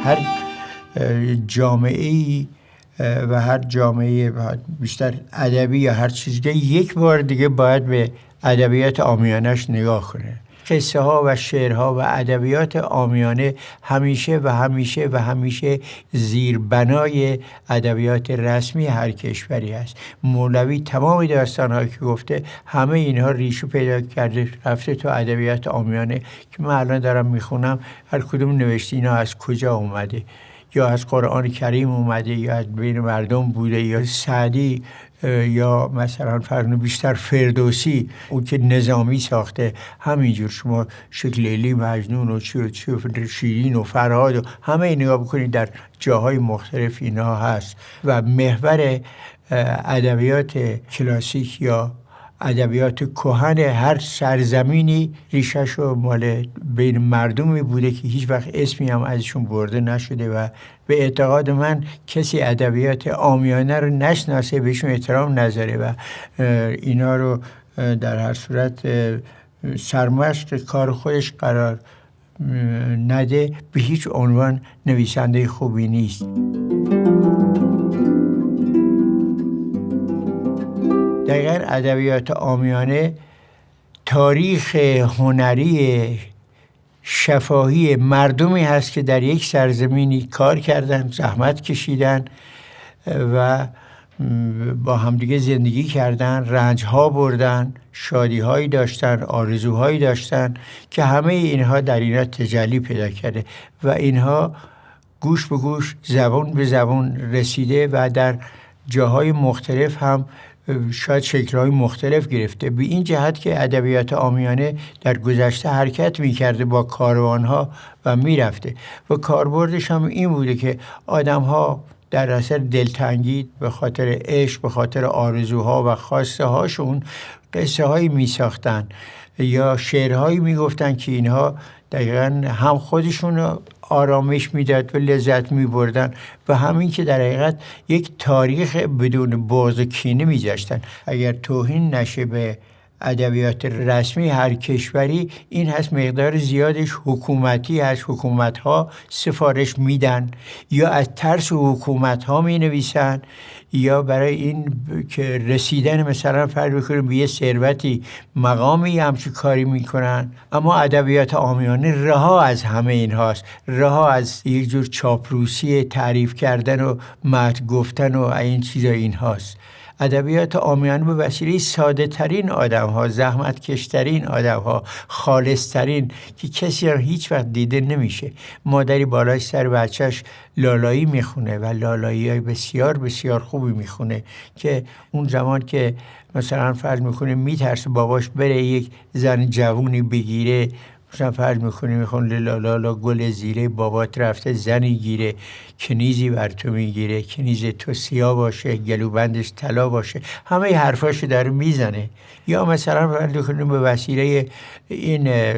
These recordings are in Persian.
هر جامعه‌ای و هر جامعه بیشتر ادبی یا هر چیزی یک بار دیگه باید به ادبیات عامیانه‌اش نگاه کنه. قصه ها و شعرها و ادبیات عامیانه همیشه و همیشه و همیشه زیربنای ادبیات رسمی هر کشوری است. مولوی تمام داستان‌هایی که گفته همه اینها ریشه پیدا کرده رفته تو ادبیات عامیانه که من الان دارم میخونم. هر کدوم نوشته اینا از کجا اومده، یا از قرآن کریم اومده یا از بین مردم بوده، یا سعدی یا مثلا فرنو بیشتر فردوسی اون که نظامی ساخته. همینجور شما لیلی، مجنون و چی و شیرین و فرهاد و همه این نگاه بکنید در جاهای مختلف اینا هست. و محور ادبیات کلاسیک یا ادبیات کهن هر سرزمینی ریشه‌شو مال بین مردمی بوده که هیچ وقت اسمی هم ازشون برده نشده و به اعتقاد من کسی ادبیات عامیانه رو نشناسه، بهشون احترام نذاره و اینا رو در هر صورت سرمشق کار خودش قرار نده، به هیچ عنوان نویسنده خوبی نیست. دقیقاً ادبیات عامیانه تاریخ هنری شفاهی مردمی هست که در یک سرزمینی کار کردن، زحمت کشیدن و با همدیگه زندگی کردن، رنجها بردن، شادیهایی داشتن، آرزوهایی داشتن که همه اینها در اینا تجلی پیدا کرده و اینها گوش به گوش، زبان به زبان رسیده و در جاهای مختلف هم شاید شکل‌های مختلف گرفته. به این جهت که ادبیات عامیانه در گذشته حرکت می‌کرده با کاروان‌ها و می‌رفته و کاربردش هم این بوده که آدم‌ها در اثر دلتنگی به خاطر عشق، به خاطر آرزوها و خواسته هاشون قصه‌هایی می‌ساختن یا شعرهایی می‌گفتن که اینها دقیقاً هم خودشون آرامش میداد و لذت می‌بردن و همین که در حقیقت یک تاریخ بدون بغض و کینه می‌ذاشتن. اگر توهین نشه به ادبیات رسمی هر کشوری، این هست مقدار زیادش حکومتی هست. حکومت‌ها سفارش میدن یا از ترس حکومت‌ها می‌نویسن یا برای این که رسیدن مثلا فرض بکنیم به یه ثروتی مقامی همچون کاری میکنن. اما ادبیات عامیانه رها از همه این هاست، رها از یک جور چاپلوسی تعریف کردن و مدح گفتن و این چیزا این هاست. ادبیات عامیانه به وسیله ساده ترین آدم ها، زحمت کشترین آدم ها، خالص ترین که کسی را هیچ وقت دیده نمیشه. مادری بالای سر بچهش لالایی میخونه و لالایی های بسیار بسیار خوبی میخونه که اون زمان که مثلا فرض میکنه میترسه باباش بره یک زن جوونی بگیره، مثلا فرض میخونه لالا گل زیره، بابات رفته زنی گیره، کنیزی بر تو میگیره، کنیز تو سیاه باشه، گلوبندش طلا باشه، همه حرفاشو داره میزنه. یا مثلا فرض میکنیم به وسیله این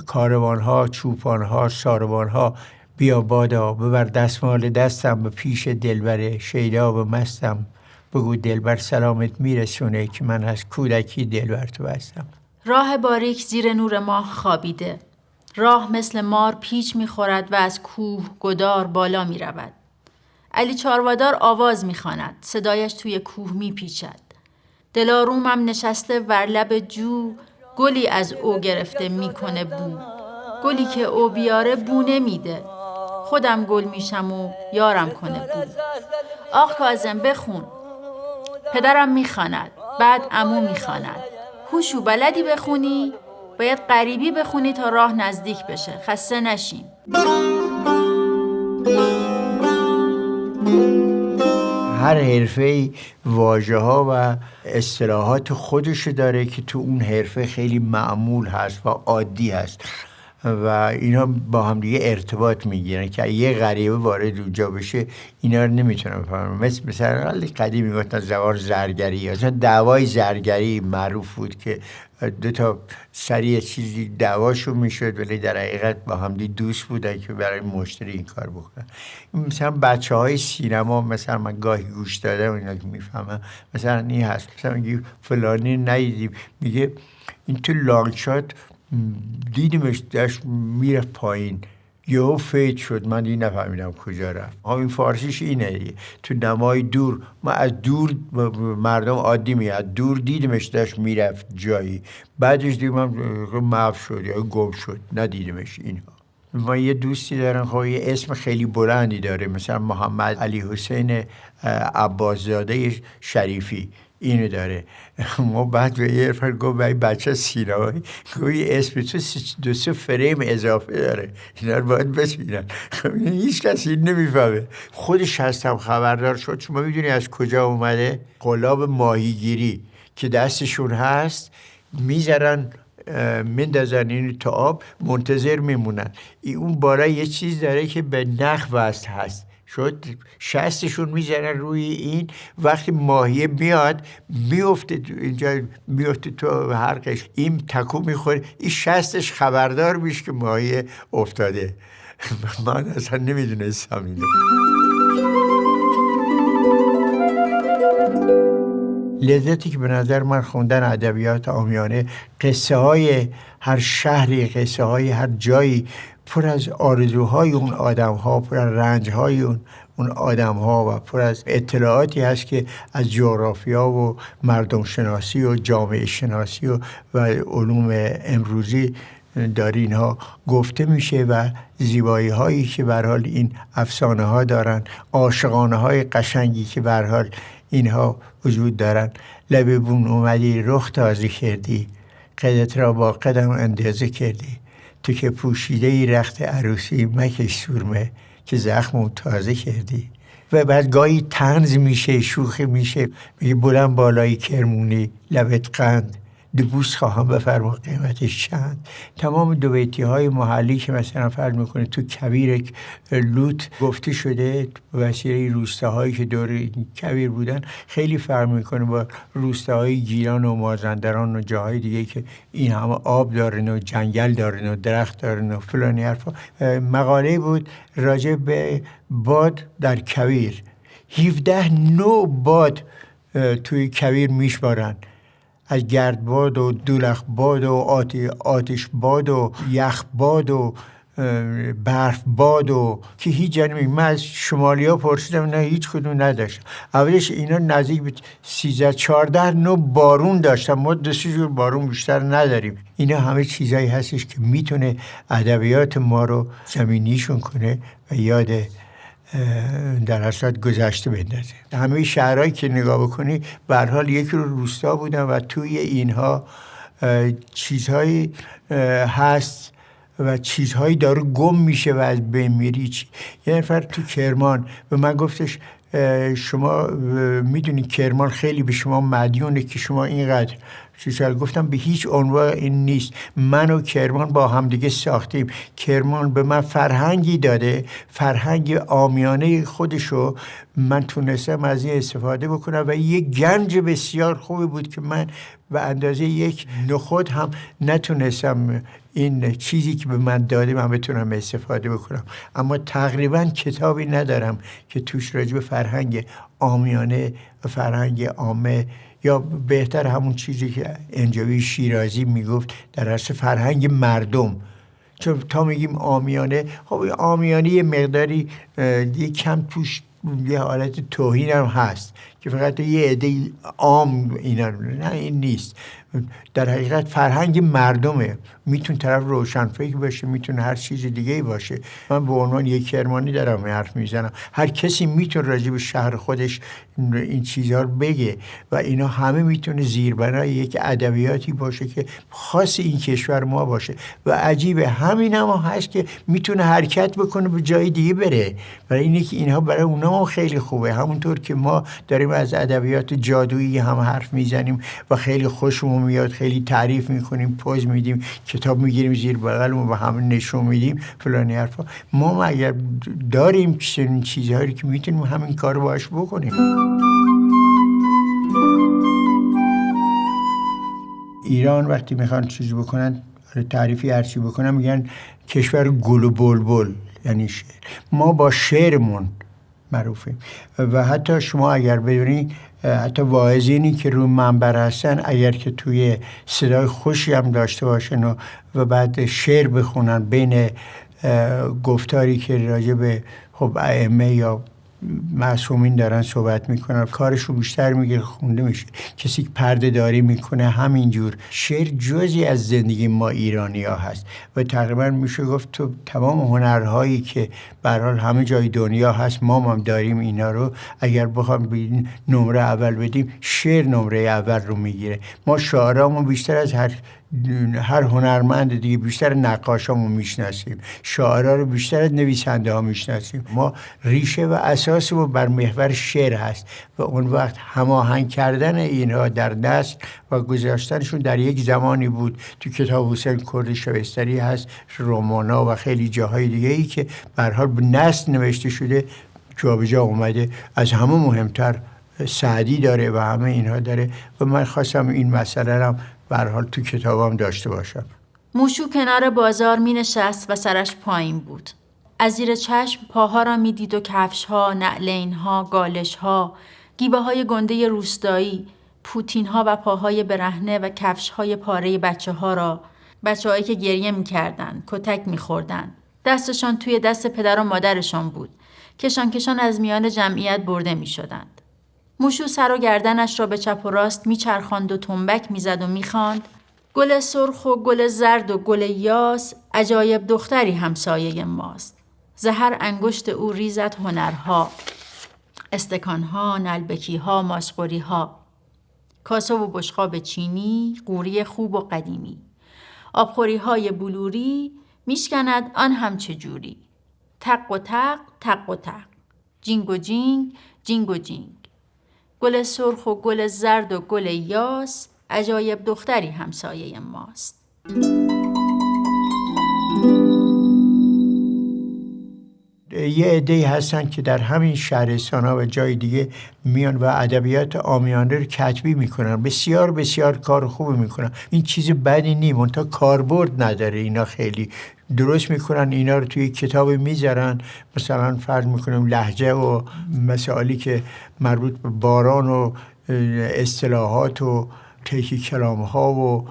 کاروانها، چوپانها، ساروانها، بیا بادا ببر دستمال دستم به پیش دلبر شیدا و مستم، بگو دلبر سلامت میرسونه که من از کودکی دلبر تو بستم. راه باریک زیر نور ماه خوابیده. راه مثل مار پیچ می‌خورد و از کوه گدار بالا می‌رود. علی چاروادار آواز می‌خواند. صدایش توی کوه می‌پیچد. دلارومم نشسته ور لب جو، گلی از او گرفته می‌کنه بو. گلی که او بیاره بو نمیده. خودم گل میشم و یارم کنه بو. آخ کاظم بخون. پدرم می‌خواند. بعد عمو می‌خواند. هوشو بلدی بخونی؟ باید غریبی بخونی تا راه نزدیک بشه. خسته نشین. هر حرفه‌ای واژه‌ها و اصطلاحات خودش داره که تو اون حرفه خیلی معمول هست و عادی هست. و اینا با هم دیگه ارتباط میگیرن که یه غریبه وارد اونجا بشه اینا رو نمیتونن بفهمن. مثلا قدیم میگفتن زبان زرگری، مثلا دعوای زرگری معروف بود که دو تا سری چیزی دعواشون میشد ولی در حقیقت با هم دوست بودن که برای مشتری این کار بکنن. مثلا بچه های سینما مثلا من گاهی گوش دادم اینا که میفهمم، مثلا این هست مثلا میگه فلانی ندیدیم، میگه این تو لانگ شات دیدیمش داشت میره پایین یهو فیت شد، من دیگه نفهمیدم کجا رفت. این فارسیش اینه دیگه. تو نمای دور ما از دور مردم عادی میاد دور دیدیمش داشت میرفت جایی، بعدش دیگه من محو شد یا گم شد ندیدیمش. اینها ما یه دوستی دارن خب یه اسم خیلی بلندی داره، مثلا محمد علی حسین عباسزاده شریفی اینو داره. ما بعد به یه نفر گفت برای بچه سینمایی گفت یه اسم تو 2 فریم اضافه داره، اینا رو باید بسینن. هیچ کسی این نمیفهمه. خودش هستم خبردار شد. شما میدونی از کجا اومده؟ قلاب ماهیگیری که دستشون هست میذارن مندازن اینو تا آب منتظر میمونن. اون بالا یه چیز داره که به نخ وصل هست، شد شستشون میزنن روی این، وقتی ماهیه میاد میفته اینجا، میفته تو حرقش، این تکو میخوره، این شستش خبردار میشه که ماهیه افتاده. من اصلا نمیدونستم اینو. لذتی که به نظر من خوندن ادبیات عامیانه، قصه های هر شهری، قصه های هر جایی پر از آرزوهای اون آدم ها، پر از رنج های اون آدم ها و پر از اطلاعاتی هست که از جغرافیا و مردم شناسی و جامعه شناسی و علوم امروزی داری اینها گفته میشه و زیبایی هایی که به هر حال این افسانه ها دارن، عاشقانه های قشنگی که به هر حال اینها وجود دارن. لب بون اومدی رخ تازه کردی، قدت را با قدم اندازه کردی، تو که پوشیده ای رخت عروسی مکش سورمه که زخمو تازه کردی. و بعد گاهی طنز میشه، شوخی میشه، میگه بلند بالای کرمونی لبت قند، دبوس خواهم بفرما قیمتش چند. تمام دو بیتی های محلی که مثلا فرض میکنه تو کویر لوط گفته شده وسیله روستاهایی که دور کویر بودن، خیلی فرق میکنه با روستاهای گیلان و مازندران و جاهای دیگه که این همه آب دارن و جنگل دارن و درخت دارن و فلانی حرفا. مقاله بود راجع به باد در کویر. 17 نوع باد توی کویر میشمارن، از گردباد و دولخباد و آتش باد و یخ باد و برف باد و که هیچ جنبی. من از شمالی ها پرسیدم نه هیچ کدوم نداشتم. اولش اینا نزدیک به 13-14 نوع بارون داشتن، ما 2 جور بارون بیشتر نداریم. اینا همه چیزایی هستش که میتونه ادبیات ما رو زمینیشون کنه و یاد در اصل گذشته بندازه. همه شهرهایی که نگاه بکنی به هر حال یک روستا بودن و توی اینها چیزهایی هست و چیزهایی داره گم میشه و از بین میری. یه نفر تو کرمان به من گفتش شما میدونی کرمان خیلی به شما مدیونه که شما اینقدر چیزها. گفتم به هیچ عنوان این نیست، من و کرمان با هم دیگه ساختیم. کرمان به من فرهنگی داده، فرهنگ عامیانه خودشو من تونستم از این استفاده بکنم و یه گنج بسیار خوبی بود که من به اندازه یک نخود هم نتونستم این چیزی که به من داده من بتونم استفاده بکنم. اما تقریبا کتابی ندارم که توش راجع به فرهنگ عامیانه و فرهنگ عامه، یا بهتر همون چیزی که انجوی شیرازی میگفت در اصل فرهنگ مردم. چون تا میگیم عامیانه، خب عامیانه یه مقداری یه کم توش یه حالت توهین هم هست که فقط یه عده عام اینا، نه این نیست. در حقیقت فرهنگ مردمه، میتونه طرف روشنفکر باشه، میتونه هر چیز دیگه باشه. من به عنوان یک کرمانی دارم حرف میزنم، هر کسی میتونه راجع به شهر خودش این چیزها رو بگه و اینا همه میتونه زیربنای یک ادبیاتی باشه که خاص این کشور ما باشه. و عجیبه همین هم هست که میتونه حرکت بکنه به جای دیگه بره، برای اینه که اینها برای اونها خیلی خوبه. همونطور که ما داریم از ادبیات جادویی هم حرف میزنیم و خیلی خوشمون میاد، خیلی تعریف میکنیم، پوز میدیم، کتاب میگیریم زیر بغلمون و همه نشون میدیم فلانی حرفا. ما اگر داریم چنین چیزهایی که میتونیم همین کارو باهاش بکنیم. ایران وقتی میخوان چیز بکنن، تعریفی هرچی بکنن، میگن کشور گل و بلبل، یعنی شعر. ما با شعرمون معروفیم و حتی شما اگر بدونی، حتی واعظینی که روی منبر هستن اگر که توی صدای خوشی هم داشته باشن و بعد شعر بخونن بین گفتاری که راجع به خب ائمه یا معصومین دارن صحبت میکنن، کارش رو بیشتر میگیره، خونده میشه. کسی که پرده داری میکنه همینجور. شعر جزئی از زندگی ما ایرانی ها هست و تقریبا میشه گفت تو تمام هنرهایی که به هر حال همه جای دنیا هست ما هم داریم اینا رو. اگر بخوام نمره اول بدیم، شعر نمره اول رو میگیره. ما شاعرامون بیشتر از هر هنرمند دیگه، بیشتر نقاشامون میشناسیم، شاعرها رو بیشتر از نویسنده ها میشناسیم. ما ریشه و اساسمون بر محور شعر هست و اون وقت هماهنگ کردن اینها در نسل و گذاشتنشون در یک زمانی بود. تو کتاب حسین کرد شبستری هست، رمانا و خیلی جاهای دیگه ای که به هر حال به نسل نوشته شده، جابجا اومده. از همه مهمتر سعدی داره و همه اینها داره و من خواستم این مسئله رو به هر حال تو کتابم داشته باشم. موشو کنار بازار می نشست و سرش پایین بود. از زیر چشم پاها را می دید و کفشها، نعلینها، گالشها، گیبه های گنده روستایی، پوتینها و پاهای برهنه و کفشهای پاره بچه هایی که گریه می کردن، کتک می خوردن. دستشان توی دست پدر و مادرشان بود. کشان از میان جمعیت برده می شدند. موشو سر و گردنش را به چپ و راست میچرخاند و تنبک میزد و میخواند: گل سرخ و گل زرد و گل یاس، عجایب دختری همسایه ماست. زهر انگشت او ریزد هنرها، استکانها، نلبکیها، ماسخوریها، کاسه و بشقاب چینی، قوری خوب و قدیمی، آبخوریهای بلوری، میشکند آن هم چجوری. تق و تق، تق و تق، جینگ و جینگ، جینگ و جینگ. گل سرخ و گل زرد و گل یاس، عجایب دختری همسایه ماست. یه عده‌ای هستن که در همین شهرستان‌ها و جای دیگه میان و ادبیات عامیانه رو کتبی میکنن. بسیار بسیار کار خوبی میکنن. این چیز بدی نیست، منتها کاربرد نداره. اینا خیلی درست میکنن، اینا رو توی کتاب میذارن. مثلا فرض میکنیم لهجه و مسائلی که مربوط به باران و اصطلاحات و تکی کلام‌ها و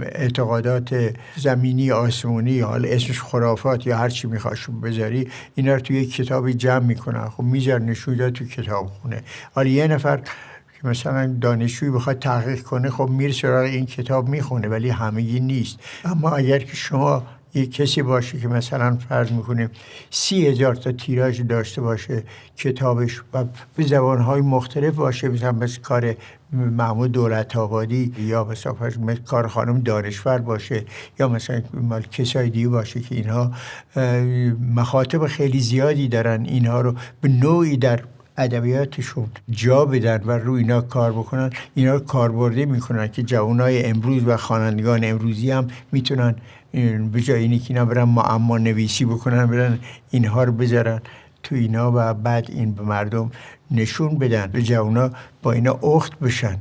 اعتقادات زمینی آسمونی، حالا اسمش خرافات یا هر چی میخواشو بذاری، اینا رو توی یک کتابی جمع میکنن. خب میذار نشون تو کتاب خونه. حالا یه نفر که مثلا دانشجویی بخواد تحقیق کنه، خب میره سراغ این کتاب میخونه، ولی همگی نیست. اما اگر که شما یک کسی باشه که مثلا فرض میکنیم 30,000 تا تیراژ داشته باشه کتابش و به زبانهای مختلف باشه، مثل کار محمود دولت‌آبادی یا مثلا کار خانم دانشور باشه یا مثلا کسای دیگه باشه که اینها مخاطب خیلی زیادی دارن، اینها رو به نوعی در ادبیاتشون جا بدن و روی اینا کار بکنن، اینا رو کاربردی میکنن که جوانای امروز و خوانندگان امروزی هم میتونن به جای اینی که اینا برن معما نویسی بکنن، برن اینها رو بذارن تو اینا و بعد این به مردم نشون بدن، به جوانا با اینا اخت بشن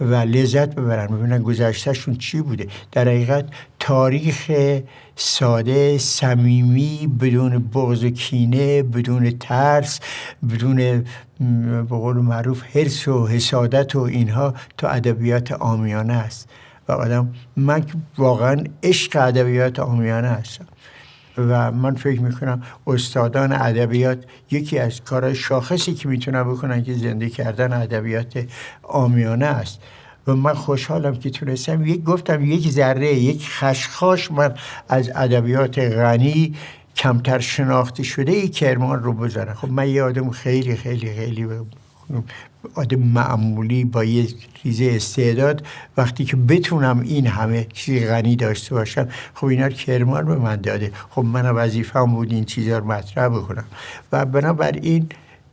و لذت ببرن، ببینن گذشتهشون چی بوده. در حقیقت تاریخ ساده، صمیمی، بدون بغض و کینه، بدون ترس، بدون به قول معروف حرص و حسادت و اینها، تو ادبیات عامیانه است. و من واقعا عشق ادبیات عامیانه هستم و من فکر میکنم استادان ادبیات یکی از کارهای شاخصی که میتونن بکنن که زنده کردن ادبیات عامیانه است. و من خوشحالم که تونستم یک ذره، یک خشخاش من از ادبیات غنی کمتر شناخته شده ای کرمان رو بذارم. خب من یه آدم خیلی خیلی خیلی آدم معمولی با یه ریزه استعداد، وقتی که بتونم این همه چیز غنی داشته باشم، خب اینا رو کرمان به من داده. خب من وظیفه‌ام بود این چیزا رو مطرح بکنم و بنابراین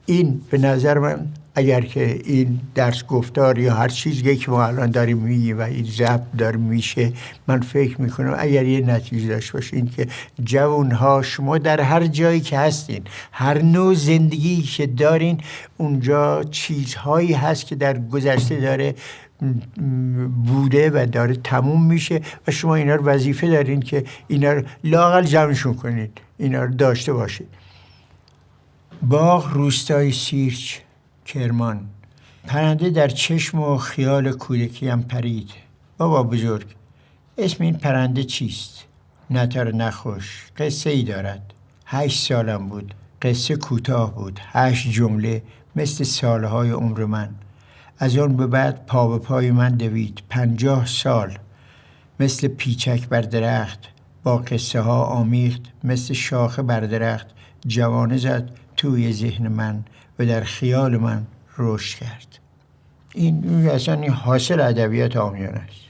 این به نظر من اگر که این درس گفتار یا هر چیزی که ما الان داریم میگیم و این ضبط داره میشه، من فکر میکنم اگر یه نتیجه داشت باشه این که جوانها شما در هر جایی که هستین، هر نوع زندگی که دارین، اونجا چیزهایی هست که در گذشته داره بوده و داره تموم میشه و شما اینا رو وظیفه دارین که اینا رو لااقل جمعشون کنید، اینا رو داشته باشید. باغ، روستای سیرج، کرمان. پرنده در چشم و خیال کودکیم پرید. بابا بزرگ، اسم این پرنده چیست؟ نتر نخوش، قصه ای دارد. 8 سالم بود. قصه کوتاه بود، 8 جمله، مثل سالهای عمر من. از اون به بعد پا به پای من دوید. 50 سال. مثل پیچک بر درخت، با قصه ها آمیخت. مثل شاخه بر درخت جوانه زد توی ذهن من و در خیال من رشد کرد. این اصلا حاصل ادبیات عامیانه است.